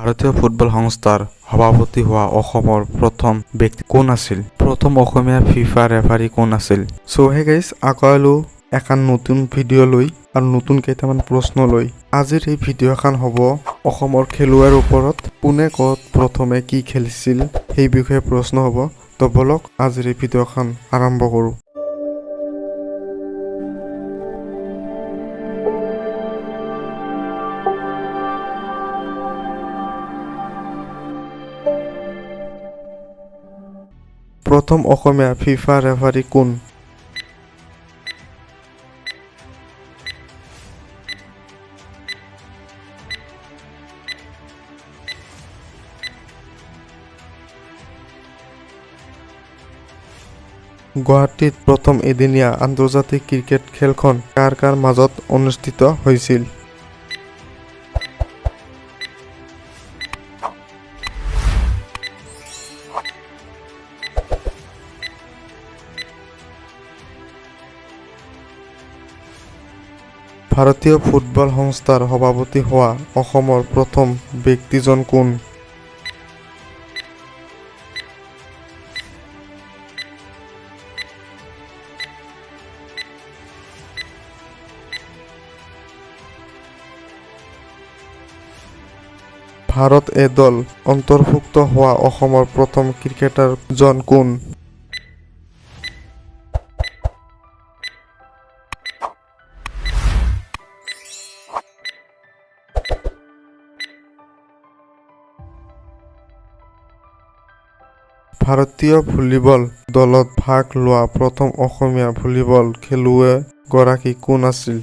ভাৰতীয় ফুটবল সংস্থাৰ সভাপতি হোৱা অসমৰ প্ৰথম ব্যক্তি কোন আছিল? প্ৰথম অসমীয়া ফিফা ৰেফাৰী কোন আছিল? সো হে গাইস, আকৌ এখন নতুন ভিডিঅ' লৈ আৰু নতুন কেইটামান প্ৰশ্ন লৈ আজিৰ এই ভিডিঅ'খন হ'ব অসমৰ খেলুৱৈৰ ওপৰত। কোনে ক'ত প্ৰথমে কি খেলিছিল সেই বিষয়ে প্ৰশ্ন হ'ব। তো বলক আজিৰ এই ভিডিঅ'খন আৰম্ভ কৰোঁ। প্ৰথম অসমীয়া ফিফা ৰেফাৰী কোন? গুৱাহাটীত প্ৰথম এদিনীয়া আন্তৰ্জাতিক ক্ৰিকেট খেলখন কাৰ কাৰ মাজত অনুষ্ঠিত হৈছিল? ভাৰতীয় ফুটবল সংস্থাৰ সভাপতি হোৱা অসমৰ প্ৰথম ব্যক্তিজন কোন? ভাৰত এ দল অন্তৰ্ভুক্ত হোৱা অসমৰ প্ৰথম ক্ৰিকেটাৰজন কোন? ভাৰতীয় ভলীবল দলত ভাগ লোৱা প্ৰথম অসমীয়া ভলীবল খেলুৱৈ গৰাকী কোন আছিল?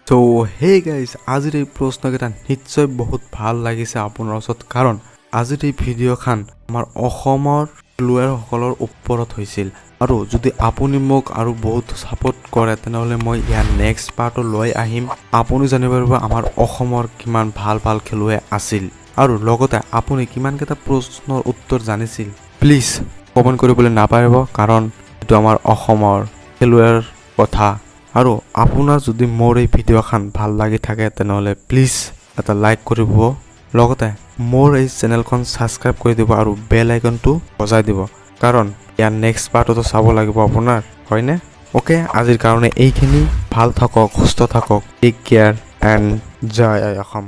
তো হে গাইজ, আজিৰ এই প্ৰশ্নকেইটা নিশ্চয় বহুত ভাল লাগিছে আপোনাৰ ওচৰত, কাৰণ আজিৰ এই ভিডিঅ'খন আমাৰ অসমৰ খেলুৱৈসকলৰ ওপৰত হৈছিল। আৰু যদি আপুনি মোক আৰু বহুত ছাপোৰ্ট কৰে তেনেহ'লে মই ইয়াৰ নেক্সট পাৰ্টটো লৈ আহিম। আপুনি জানিব পাৰিব আমাৰ অসমৰ কিমান ভাল ভাল খেলুৱৈ আছিল আৰু লগতে আপুনি কিমানকেইটা প্ৰশ্নৰ উত্তৰ জানিছিল। প্লিজ কমেণ্ট কৰিবলৈ নাপাহৰিব, কাৰণ এইটো আমাৰ অসমৰ খেলুৱৈৰ কথা। আৰু আপোনাৰ যদি মোৰ এই ভিডিঅ'খন ভাল লাগি থাকে তেনেহ'লে প্লিজ এটা লাইক কৰিব, লগতে মোৰ এই চেনেলখন ছাবস্ক্ৰাইব কৰি দিব আৰু বেল আইকনটো বজাই দিব, কাৰণ ইয়াৰ নেক্সট পাৰ্টতো চাব লাগিব আপোনাৰ, হয়নে? অ'কে, আজিৰ কাৰণে এইখিনি। ভাল থাকক, সুস্থ থাকক, টেক কেয়াৰ এণ্ড জয় অসম।